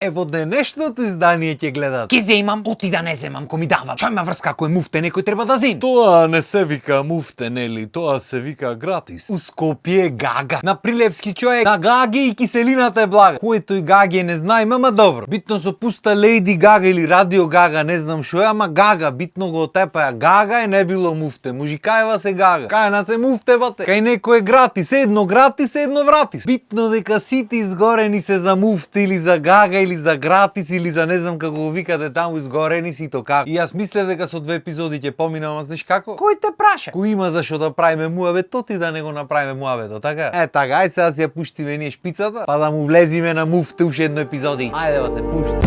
Ево денешното издание ќе гледат. Ке земам, оти да не земам, ко ми дава. Чој ма врска, кој муфте, некој треба да земи. Тоа не се вика муфте, нели? Тоа се вика гратис. У Скопје гага. На Прилепски човек, на гаге и киселината е блага. Кој тој гаге не знаем, ама добро. Битно со пуста Лејди Гага или Радио Гага, не знам шо е, ама гага. Битно го отепаја. Гага е не било муфте. Мужикаева се гага. Кај на се муфте, бате. Кај некој е гратис, едно вратис. Битно дека сите изгорени се за муфте или за гага или за гратис или за не знам како го викате таму изгорени сито како. И јас мислев дека со 2 епизоди ќе поминам, а знаеш како? Кој те праша? Кој има зашо да правиме муабет, тоти да не го направиме муабето, така? Така, ај сега си ја пуштиме ние шпицата, па да му влезиме на муфте уште едно епизоди. Ајде бате, пушти.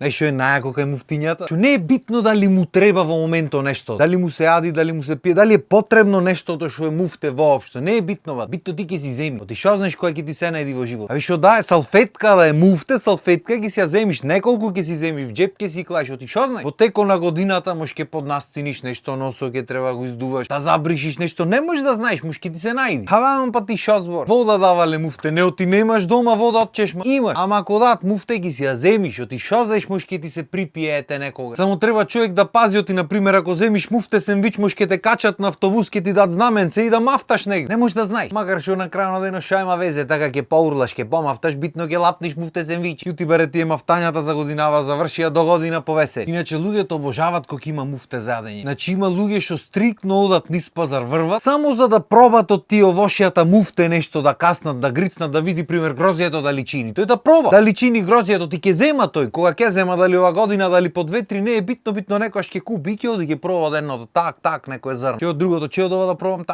Што е најако кај муфтињата? Што не е битно дали му треба во моментот нешто, дали му се јади, дали му се пие, дали е потребно нештото што е муфте воопшто. Не е битно, битно ти ќе си земи. Ти што знаеш кој ќе ти се најди во живот? Што да е салфетка, да е муфте, салфетка ќе си ја земиш, неколку ќе си земи, в джеп ќе си клаиш. Ти што знаеш? Во текот на годината може ќе поднастиниш нешто, носо ќе треба го издуваш, да забришиш нешто, не можеш да знаеш, може ќе ти се најди. Па ти што збор? Вода давале муфте, не оти немаш дома вода од чешма. Има, ама ако дадат муфте ќе си ја земиш, ти што знаеш? Може ќе ти се припиете некога. Само треба човек да пази, оти на пример ако земиш муфте сендвич, може ќе те качат на автобус, ќе ти дат знаменце и да мафташ негде. Не можеш да знаеш. Макар што на крај на денот што има везе, така ќе поурлаш, ќе помафташ, битно ќе лапниш муфте сендвич. Јути бере тие мафтањата за годинава завршија до година повесе. Иначе луѓето обожаваат кога има муфте за јадење. Значи има луѓе што стриктно одат низ пазар врват само за да пробат од тие овошјата муфте нешто да каснат, да грицнат, да види пример грозјето дали чини. Тој да проба. Дали чини грозјето, ти ќе зема тој. Кога ќе зема дали ова година, дали по 2-3 не е битно, некојаш ќе купи, ќе оди ќе проба од едното, так, некој зрно. Ќе од другото, ќе од ова да пробам,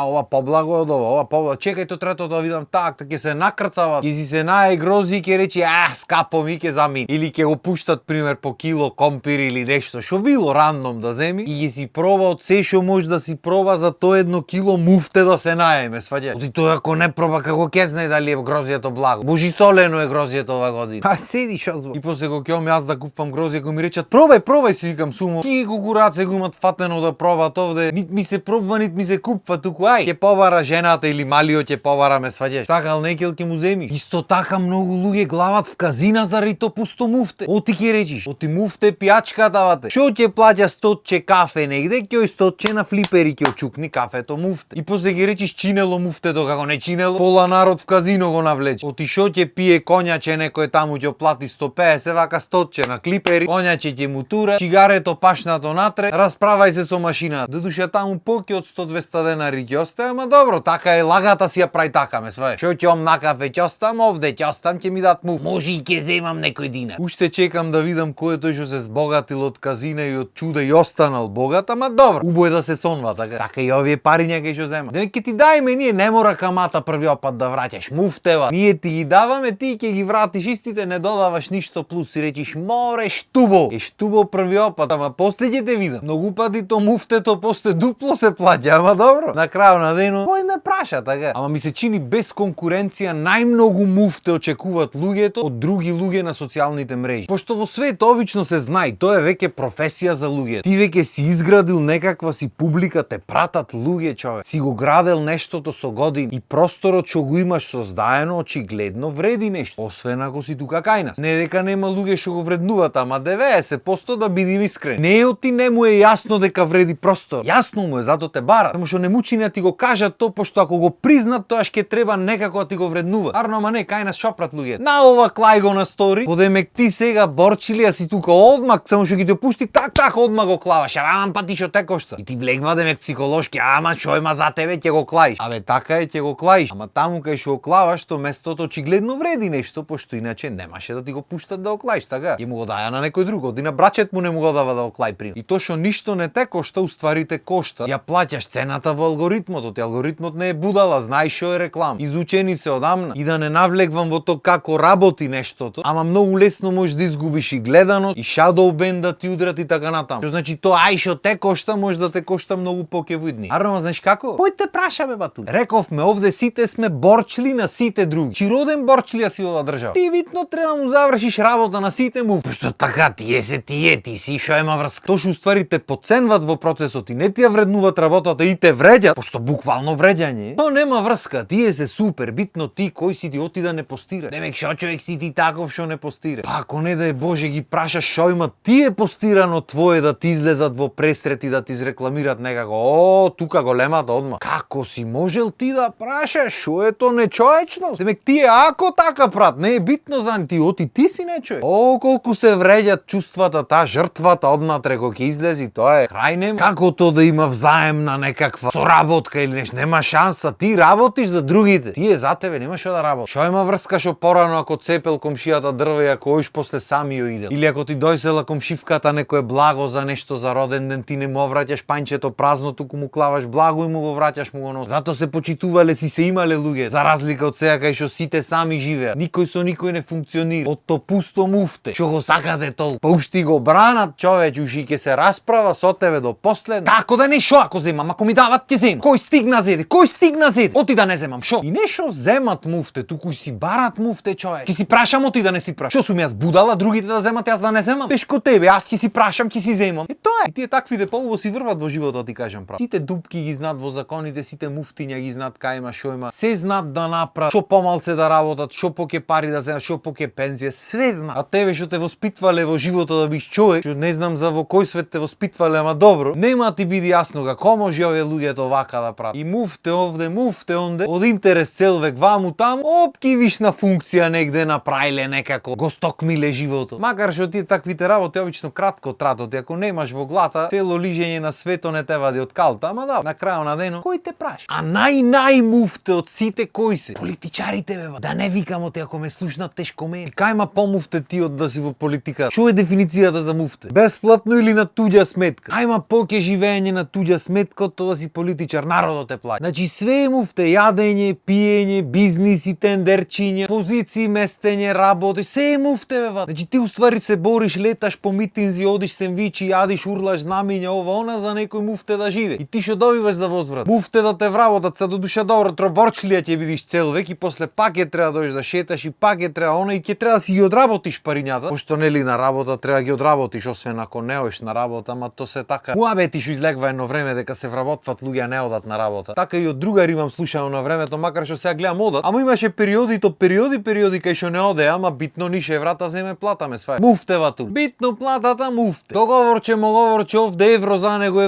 ова поблаго од ова поблаго. Чекај то третото да видам так, ќе се накрцава. Ќе си се нај грози и ќе речи, скапо ми ќе замини. Или ќе го пуштат пример по кило компир или нешто, што било рандом да земи и ќе си проба од се што може да си проба за тоа 1 кило муфте да се најме, сваѓаш. Оти тој ако не проба како ќе знае дали е грозјето благо. Божи солено е грозјето ова година. Седи што збор. И после кога ќе јас да купам грозје, кој ми речат пробај си викам сумо. Тие кукураце го имат фатено да пробат овде. Нит ми се пробва, нит ми се купва туку. Ај, ќе побара жената или малиот ќе побара, ме сваѓаш. Сакал некел ќе му земи. Исто така многу луѓе глават в казина заради то пусто муфте. Оти ќе речиш, оти муфте пијачката бате. Што ќе плаќа 100 кафе негде, ќе 100 на флипери ќе очукни кафето муфте. И после ќе речиш чинело муфтето како не чинело. Пола народ в казино го навлече. Оти што ќе пие коњаче некој таму ќе плати 150, вака 100 на клипери. Коњаче ќе му тура, чигарето пашнато натре, расправај се со машината. Додуше таму поќе од 100-200 денари ќе остае, ама добро, така е, лагата си ја прави така, ме сваеш. Што ќе на кафе ќе остам овде, ќе остам, ќе ми дат муф. Може и ќе земам некој динар. Уште чекам да видам кој е тој што се збогатил од казина и од чуда и останал богат, ама добро. Убаво е да се сонва, така. Така и овие париња ќе што зема. Дека ќе ти дајме ние, не мора камата првиот пат да враќаш муфтева. Ние ти ги даваме, ти ќе ги вратиш истите, не додаваш ништо плюс и речиш море штубо. Е штубо првиот пат, ама после ќе те видам. Многу пати то муфтето после дупло се плаќа, ама добро. На крајот на денот кој ме праша, така? Ама ми се чини без конкуренција најмногу муфте очекуваат луѓето од други луѓе на социјалните мрежи. Пошто во свет обично се знае, тоа е веќе професија за луѓе. Ти веќе си изградил некаква си публика, те пратат луѓе, човек. Си го градел нештото со години и просторот што го имаш создаено очигледно вреди нешто. Освен ако си тука кај нас. Не дека нема луѓе што го вреднуваат, ама 90% да бидим искрени. Не е оти не му е јасно дека вреди простор. Јасно му е, зато те бара. Само што не му чини да ти го кажат то, пошто ако го признат, тоа ќе треба некако да ти го вреднува. Арно, ама не, кај нас шопрат луѓе. На ова клај го на стори, подемек ти сега борчили, а си тука одмак, само што ги те пусти так одмак го клаваш. Ама па ти што те кошта. И ти влегва демек психолошки, ама што има за тебе, ќе го клаиш. Абе така е, ќе го клаиш. Ама таму кај што го клаваш, то местото очигледно вреди нешто, пошто иначе немаше да ти го пуштат да го клаиш, така. Ќе му го даја на некој друг, оди на брачет му не му го дава да го клај пример. И то што ништо не те кошта, уствари те кошта. Ја плаќаш цената во алгоритмот, алгоритмот не е будала, знаеш што е реклама. Изучени се одамна. И да не навлегвам во тоа како работи нештото, ама многу лесно можеш да изгубиш и гледаност, и shadow ban да ти удрат и така натаму. Што значи тоа ај што те кошта, може да те кошта многу покевидни. Арно, знаеш како? Кој те праша бе бату? Рековме овде сите сме борчли на сите други. Чироден борчли си ова држава. Ти витно треба му завршиш работа на сите, муфте. Пошто така ти си, шо ема врска. Тоа што уствари те подценват во процесот и не ти ја вреднуваат работата и те вреđат, пошто буквално вреđање. То нема врска, тие се супер, битно ти кој си ти оти да не постира. Демек шо човек си ти таков што не постира. Па ако не да е Боже ги прашаш шо има тие постирано твое да ти излезат во пресрет и да ти изрекламират некако. О, тука големата одма. Како си можел ти да прашаш шо е то нечовечно? Демек тие ако така прат, не е битно за ти оти ти си нечовек. О, колку се вреđат чувствата, таа жртвата однатре кој ќе излези, тоа е крај нема. Како то да има взаемна некаква соработка или нешто, нема шанса, ти работиш за другите. Тие за тебе нема што да работиш. Шо има врска што порано ако цепел комшијата дрво и ако оиш после сами ја идел. Или ако ти дојсела комшивката некое благо за нешто за роден ден, ти не му враќаш панчето празно, туку му клаваш благо и му го враќаш му оно. Зато се почитувале си се имале луѓе, за разлика од сега кај што сите сами живеат. Никој со никој не функционира. Од то пусто муфте, што го сакате толку. Па ушти го бранат човеч, уши ќе се расправа со тебе до последно. Како да не, шо ако земам, ако ми дават ќе земам. Кој стигна зеде? Оти да не земам, шо? И не шо земат муфте, туку си барат муфте човек. Ќе си прашам, оти да не си прашам. Шо сум јас будала, другите да земат, јас да не земам? Тешко тебе, јас ќе си прашам, ќе си земам. И тоа е. И тие таквите поубаво си врват во животот, ти кажам прав. Сите дупки ги знаат во законите, сите муфтиња ги знаат кај има, шо има. Се знаат да направат, шо помалце да работат, шо поке пари да земат, шо поке пензија, све знаат. А тебе што те воспитвале во животот да биш човек, што не знам за во кој свет те воспитвале, ама добро, нема ти биди јасно како може овие луѓето вака да прават. И муфте овде, муфте онде, од интерес цел век ваму таму, опки вишна функција негде направиле некако, го стокмиле животот. Макар што тие таквите работи обично кратко тратат, и ако немаш во глата, цело лижење на свето не те вади од калта, ама да, на крајот на денот, кој те праша? А нај муфте од сите кои се? Политичарите бе, да не викам оти ако ме слушнат тешко ме. Кај има помуфте ти од да си во политика? Што е дефиницијата за муфте? Бесплатно или на туѓа сметка? Кај има поќе живење на туѓа сметка од тоа да си политичар, народот те плаќа. Значи све е муфте, јадење, пиење, бизниси, тендерчиња, позиции, местење, работи, се е муфте бе. Значи ти уствари се бориш, леташ по митинзи, одиш сендвичи, јадиш, урлаш знамиња, ова она за некој муфте да живе. И ти што добиваш за возврат? Муфте да те вработат, се до душа добро, троборчлија ќе видиш цел век и после пак ќе треба да дојдеш да шеташ и пак ќе треба она и ќе треба да си ги одработиш парињата. Пошто нели на работа треба ги одработиш, освен ако не одиш на работа, ама то се така. Муабети што излегва едно време дека се вработват луѓе не одат на работа. Така и од другари имам слушано на времето, макар што сега гледам одат, ама имаше периоди кај што не оде, ама битно нише еврата земе платаме свај. Муфтева ту. Битно платата муфте. Договорче овде евро за него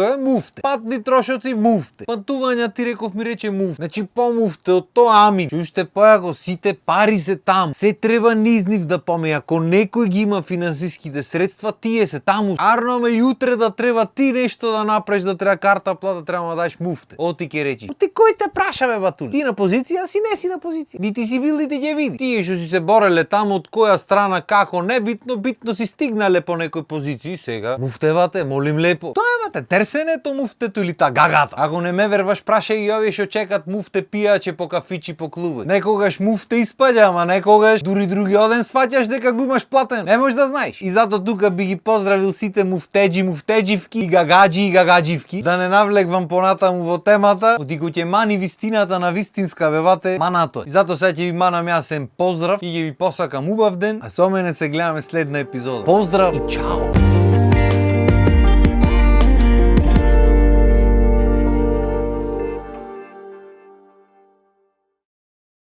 е муфте. Патни трошоци муфте. Патувања ти реков ми рече муфте. Значи по муфте од тоа ами. Уште појако сите пари се таму. Се треба низ нив да поме. Ако некој ги има финансиските средства, тие се таму. Арно ме јутре да треба ти нешто да направиш, да треба карта плата, треба да дадеш муфте. Оти ќе речи. Ти кој те праша бе батули? Ти на позиција, си не си на позиција. Нити си бил, нити ќе види. Тие што си се бореле таму од која страна, како не битно си стигнале по некој позиции сега. Муфтевате, молим лепо. Тоа е бате, терсенето муфтето или та гагата. Ако не ме верваш, прашај ги овие што чекат муфте пијаче по кафичи по клубот. Некогаш муфте испаѓа, ама некогаш дури другиот ден сваќаш дека го имаш платен. Не можеш да знаеш. И зато тука би ги поздравил сите муфтедживки и гагадживки. Да не навлегвам понатаму во темата, одико ќе мани вистината на вистинска бебате, манато. И зато сега ќе ви манам јасен поздрав и ќе ви посакам убав ден, а со мене се гледаме следна епизода. Поздрав и чао!